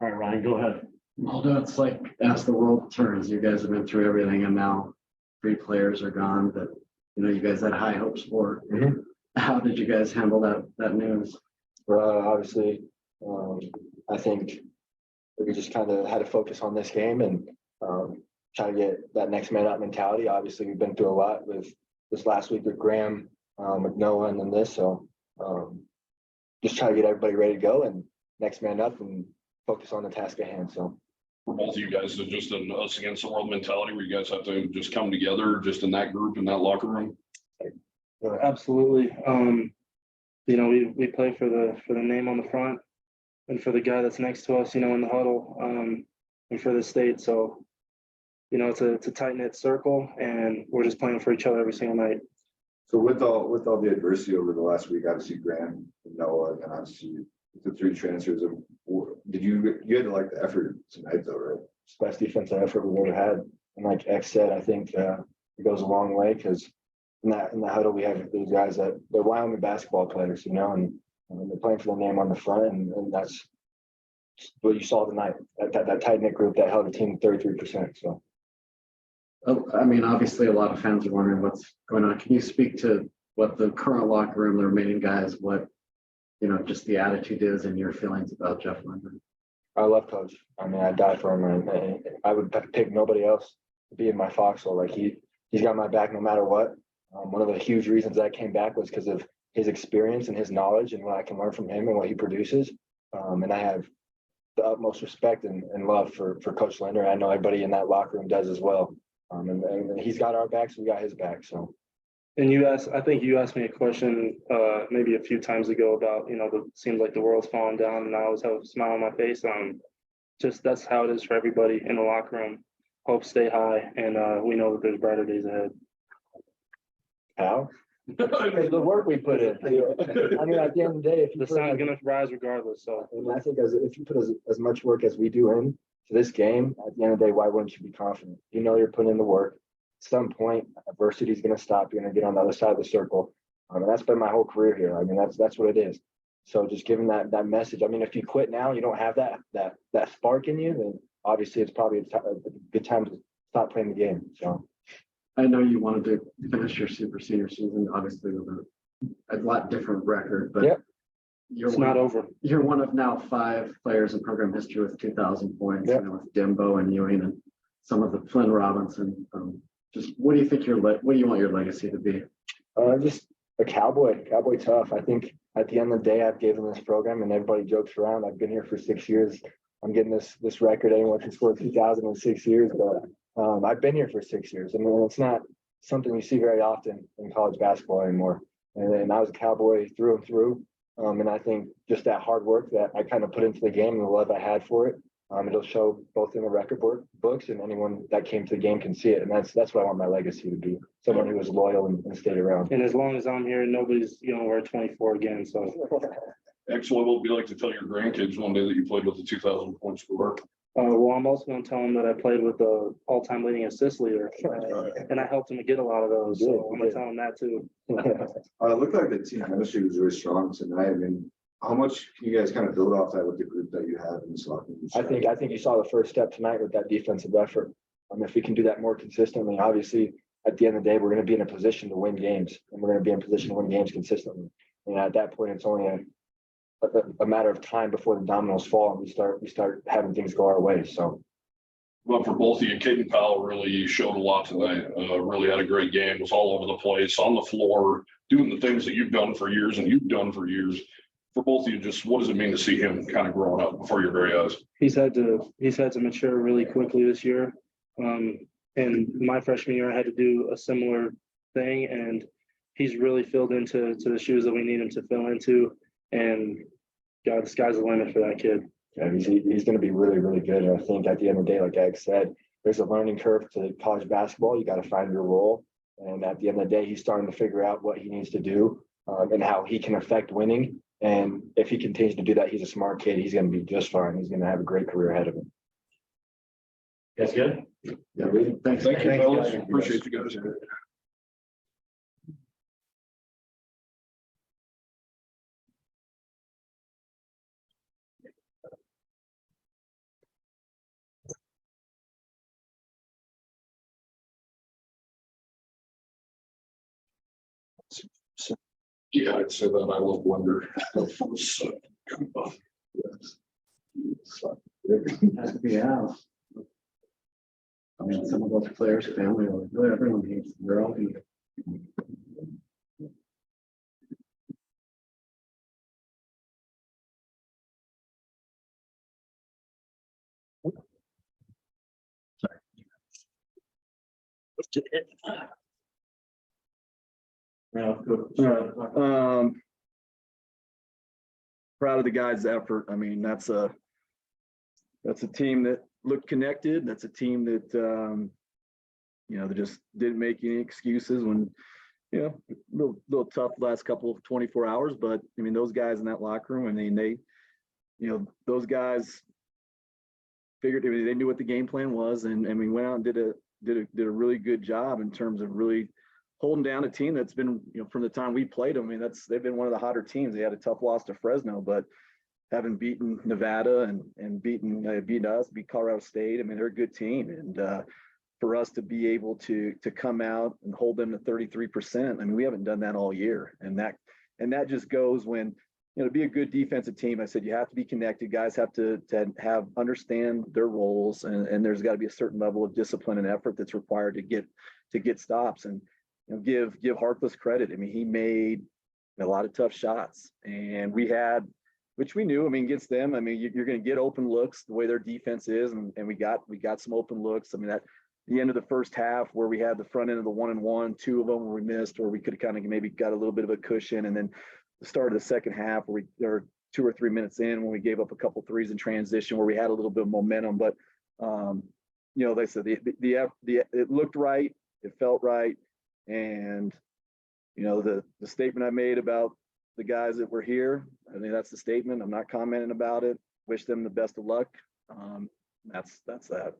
All right, Ryan, go ahead. Although it's like as the world turns, you guys have been through everything, and now 3 players are gone that you guys had high hopes for. How did you guys handle that news? Obviously, I think we just kind of had to focus on this game and try to get that next man up mentality. Obviously, we've been through a lot with this last week with Graham, with Noah, and then this. So just try to get everybody ready to go and next man up and focus on the task at hand. So for both of you guys, is it just an us against the world mentality where you guys have to just come together just in that group, in that locker room? Absolutely. We play for the name on the front and for the guy that's next to us, in the huddle, and for the state. So, it's a tight-knit circle, and we're just playing for each other every single night. So with all the adversity over the last week, obviously Graham, Noah, and obviously the 3 transfers, you had to like the effort tonight though, right? it's the best defensive effort we've ever had. And like X said, I think it goes a long way because in the huddle we have these guys that they're Wyoming basketball players, and they're playing for the name on the front, and that's what you saw tonight. That tight knit group that held the team 33%. So. I mean, obviously, a lot of fans are wondering what's going on. Can you speak to what the current locker room, the remaining guys, what just the attitude is and your feelings about Jeff Lindgren? I love Coach. I mean, I die for him, and I would pick nobody else to be in my foxhole. Like he's got my back no matter what. One of the huge reasons I came back was because of his experience and his knowledge and what I can learn from him and what he produces. And I have the utmost respect and love for Coach Linder. I know everybody in that locker room does as well. And he's got our backs, we got his back. So. And I think you asked me a question maybe a few times ago about, seems like the world's falling down, and I always have a smile on my face. Just that's how it is for everybody in the locker room. Hope stay high, and we know that there's brighter days ahead. How? The work we put in. I mean, at the end of the day, if The sun's gonna rise regardless. So I think if you put as much work as we do in to this game, at the end of the day, why wouldn't you be confident? You're putting in the work. At some point, adversity is going to stop. You're going to get on the other side of the circle. And that's been my whole career here. I mean, that's what it is. So just giving that message. I mean, if you quit now, you don't have that spark in you, then obviously it's probably a good time to stop playing the game. So I know you wanted to finish your super senior season, obviously with a lot different record, but yep. It's not over. You're one of now 5 players in program history with 2,000 points, yep. With Dimbo and Ewing and some of the Flynn Robinson. Just what do you think what do you want your legacy to be? Just a cowboy tough. I think at the end of the day, I've given this program, and everybody jokes around. I've been here for 6 years. I'm getting this record. Anyone can score 2,000 in 6 years, but I've been here for 6 years. I mean, it's not something you see very often in college basketball anymore. And I was a cowboy through and through. And I think just that hard work that I kind of put into the game and the love I had for it, it'll show both in the record books, and anyone that came to the game can see it. And that's what I want my legacy to be. Someone who was loyal and stayed around. And as long as I'm here, nobody's gonna wear 24 again. So Excellent. What would you like to tell your grandkids one day that you played with the 2,000 point scorer? well, I'm also going to tell them that I played with the all-time leading assist leader, and I helped him get a lot of those. So I'm going to tell them that too. It looked like the team chemistry was really strong tonight. I mean, how much can you guys kind of build off that with the group that you have in this locker room? I think you saw the first step tonight with that defensive effort. If we can do that more consistently, obviously, at the end of the day, we're going to be in a position to win games, and we're going to be in a position to win games consistently. And at that point, it's only a matter of time before the dominoes fall and we start having things go our way. So, Well, for both of you, Caden Powell really showed a lot tonight. Really had a great game. Was all over the place, on the floor, doing the things that you've done for years and you've done for years. For both of you, just what does it mean to see him kind of growing up before your very eyes? He's had to mature really quickly this year. And my freshman year, I had to do a similar thing, and he's really filled into the shoes that we need him to fill into. And God, the sky's the limit for that kid. yeah, he's going to be really, really good. And I think at the end of the day, like Ag said, there's a learning curve to college basketball. You got to find your role. And at the end of the day, he's starting to figure out what he needs to do and how he can affect winning. And if he continues to do that, he's a smart kid. He's going to be just fine. He's going to have a great career ahead of him. That's good. Yeah, really. Thank you, fellas. Appreciate you guys. Yeah, I'd say that. I love Blender. Has to be out. I mean, some of those players' family, everyone hates them. They're all evil. Yeah, good. Proud of the guys' effort. I mean, that's a team that looked connected. That's a team that, they just didn't make any excuses when, little tough last couple of 24 hours. But I mean, those guys in that locker room, I mean, those guys figured, they knew what the game plan was, and we went out and did a really good job in terms of really holding down a team that's been, from the time we played them. I mean, they've been one of the hotter teams. They had a tough loss to Fresno, but having beaten Nevada and beat us, beat Colorado State. I mean, they're a good team, and for us to be able to come out and hold them to 33%, I mean, we haven't done that all year, and that just goes when, to be a good defensive team. I said you have to be connected. Guys have to understand their roles, and there's got to be a certain level of discipline and effort that's required to get stops. And give Harkless credit. I mean, he made a lot of tough shots, and which we knew. I mean, against them, I mean, you're going to get open looks the way their defense is, and we got some open looks. I mean, at the end of the first half, where we had the front end of the 1-and-1, 2 of them where we missed, or we could have kind of maybe got a little bit of a cushion, and then the start of the second half, where we are 2 or 3 minutes in, when we gave up a couple threes in transition, where we had a little bit of momentum. But like I said, it looked right, it felt right. And, the statement I made about the guys that were here, I mean, that's the statement. I'm not commenting about it. Wish them the best of luck. That's that.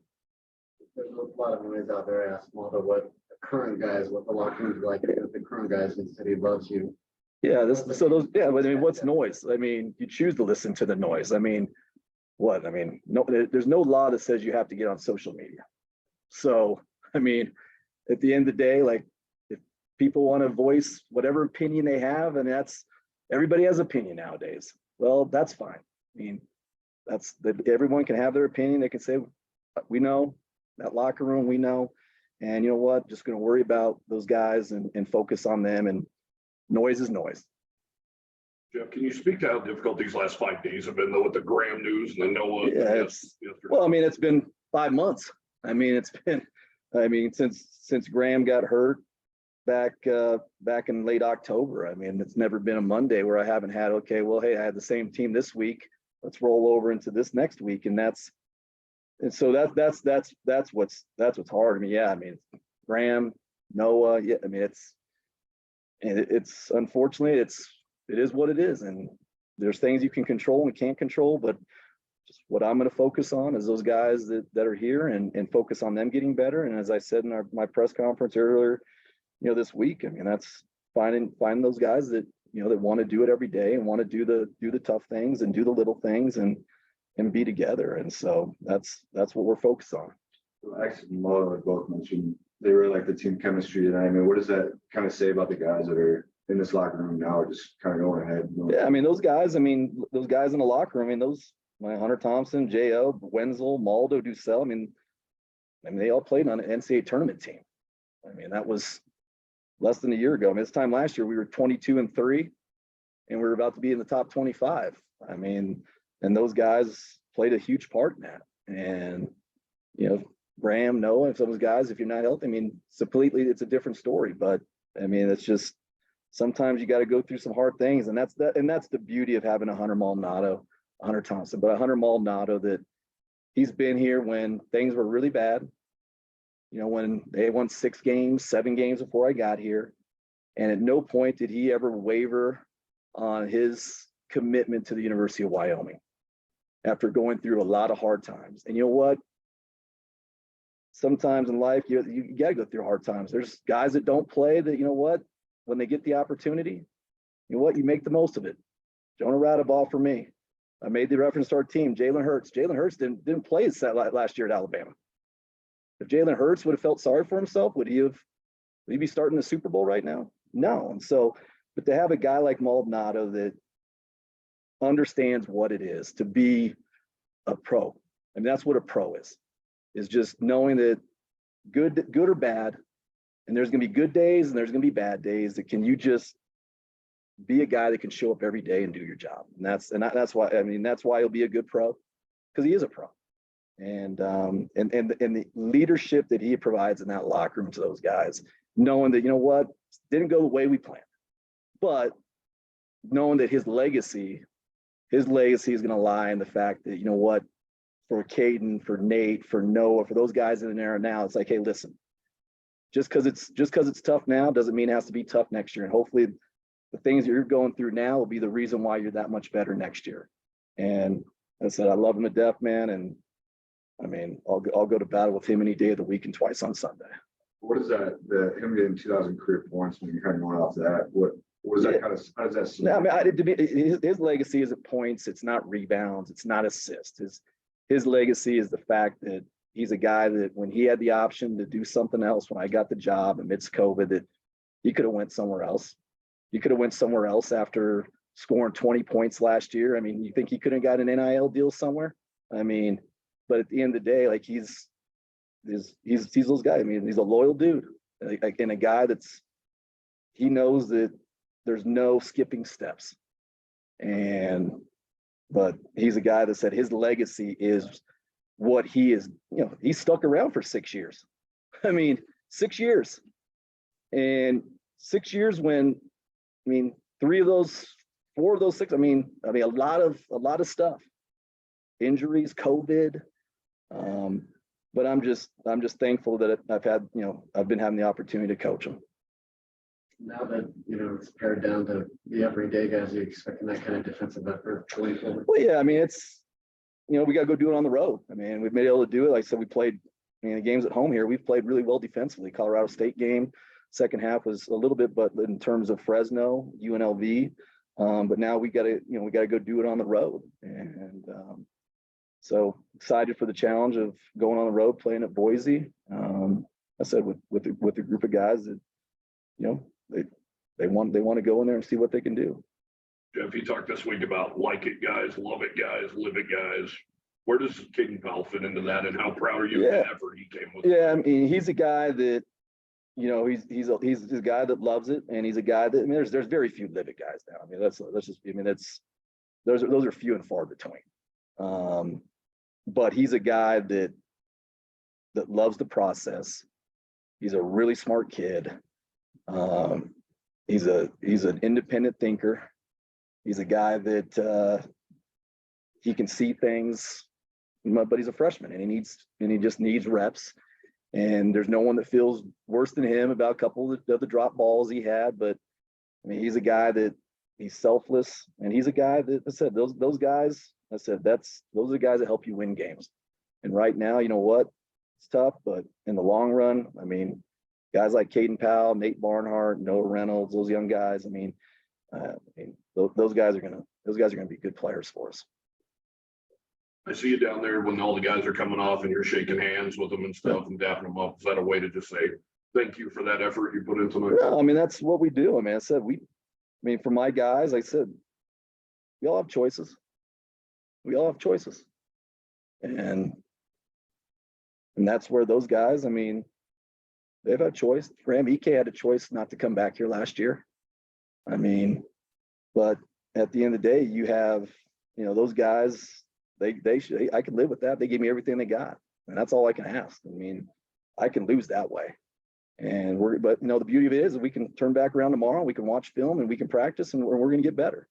There's a lot of noise out there. I asked Malta what the locker room's like. If the current guys in the city loves you. Yeah, I mean, what's noise? I mean, you choose to listen to the noise. I mean, what? I mean, no, there's no law that says you have to get on social media. So, I mean, at the end of the day, like, if people want to voice whatever opinion they have, and everybody has opinion nowadays. Well, that's fine. I mean, everyone can have their opinion. They can say, we know that locker room, we know, and you know what, just going to worry about those guys and focus on them, and noise is noise. Jeff, can you speak to how difficult these last 5 days have been, though, with the Graham news and the Noah? Yeah, well, I mean, it's been 5 months. I mean, since Graham got hurt back in late October. I mean, it's never been a Monday where I haven't had, okay, well, hey, I had the same team this week. Let's roll over into this next week. And so that's what's hard. I mean, yeah, I mean, Graham, Noah, yeah, I mean, it's unfortunately, it is what it is. And there's things you can control and can't control, but just what I'm going to focus on is those guys that are here and focus on them getting better. And as I said in my press conference earlier, this week, I mean, that's finding those guys that, that want to do it every day and want to do the tough things and do the little things and be together. And so that's what we're focused on. Actually, Mo and both mentioned they really like the team chemistry tonight. I mean, what does that kind of say about the guys that are in this locker room now, just kind of going ahead? Yeah, I mean, those guys in the locker room, I mean, Hunter Thompson, J.O., Wenzel, Maldo, Ducell, I mean, they all played on an NCAA tournament team. I mean, that was less than a year ago. I mean, this time last year, we were 22-3, and we were about to be in the top 25. I mean, and those guys played a huge part in that. And, Graham, Noah, and some of those guys, if you're not healthy, I mean, it's a different story. But, I mean, it's just sometimes you got to go through some hard things. And that's the beauty of having a Hunter Thompson, but a Hunter Maldonado, that he's been here when things were really bad. When they won 6 games, 7 games before I got here. And at no point did he ever waver on his commitment to the University of Wyoming after going through a lot of hard times. And you know what? Sometimes in life, you got to go through hard times. There's guys that don't play that, when they get the opportunity, you make the most of it. Jonah Radaball for me. I made the reference to our team, Jalen Hurts. Jalen Hurts didn't play last year at Alabama. If Jalen Hurts would have felt sorry for himself, would he be starting the Super Bowl right now? No. And so, but to have a guy like Maldonado that understands what it is to be a pro, I mean, that's what a pro is just knowing that good or bad, and there's going to be good days and there's going to be bad days, that can you just be a guy that can show up every day and do your job. And that's why, I mean, that's why he'll be a good pro, because he is a pro. And the leadership that he provides in that locker room to those guys, knowing that, you know what, didn't go the way we planned, but knowing that his legacy is going to lie in the fact that, you know what, for Caden, for Nate, for Noah, for those guys in there now, it's like, hey, listen, just because it's tough now doesn't mean it has to be tough next year. And hopefully the things that you're going through now will be the reason why you're that much better next year. And I said, I love him to death, man. And I mean, I'll go to battle with him any day of the week and twice on Sunday. What is that, him getting 2,000 career points, when you're kind of going off that, what was that kind of, how does that seem? No, I mean, to me, his legacy isn't points. It's not rebounds. It's not assists. His legacy is the fact that he's a guy that when he had the option to do something else, when I got the job amidst COVID, that he could have went somewhere else. He could have went somewhere else after scoring 20 points last year. I mean, you think he couldn't have got an NIL deal somewhere? I mean, but at the end of the day, like he's those guys. I mean, he's a loyal dude, like, and a guy he knows that there's no skipping steps. But he's a guy that said his legacy is what he is. You know, he stuck around for 6 years. I mean, 6 years, and 6 years when, I mean, 4 of those 6. I mean, a lot of stuff, injuries, COVID. But I'm just thankful that I've been having the opportunity to coach him. Now that, it's pared down to the everyday guys, are you expecting that kind of defensive effort going forward? Well, yeah, I mean, it's, we got to go do it on the road. I mean, we've been able to do it. Like I said, we played, the games at home here, we've played really well defensively. Colorado State game, second half was a little bit, but in terms of Fresno, UNLV, but now we got to go do it on the road. And so excited for the challenge of going on the road, playing at Boise. I said with a group of guys that, they want to go in there and see what they can do. Jeff, you talked this week about like it guys, love it guys, live it guys. Where does Caden Powell fit into that, and how proud are you of the effort he came with? Yeah, I mean, he's a guy that, he's a guy that loves it, and he's a guy that, I mean, there's very few live it guys now. I mean, those are few and far between. But he's a guy that loves the process. He's a really smart kid. He's an independent thinker. He's a guy that he can see things, but he's a freshman and he just needs reps. And there's no one that feels worse than him about a couple of the drop balls he had. But I mean, he's a guy that he's selfless, and he's a guy that, I said, those guys, I said, those are the guys that help you win games. And right now, you know what? It's tough, but in the long run, I mean, guys like Caden Powell, Nate Barnhart, Noah Reynolds, those young guys. I mean, those guys are gonna be good players for us. I see you down there when all the guys are coming off and you're shaking hands with them and stuff and dapping them up. Is that a way to just say thank you for that effort you put in tonight? No, I mean, that's what we do. I mean, for my guys, I said, we all have choices. And that's where those guys, I mean, they've had a choice. Graham Ike had a choice not to come back here last year. I mean, but at the end of the day, you have, those guys, I can live with that. They gave me everything they got, and that's all I can ask. I mean, I can lose that way. But the beauty of it is that we can turn back around tomorrow, we can watch film and we can practice, and we're going to get better.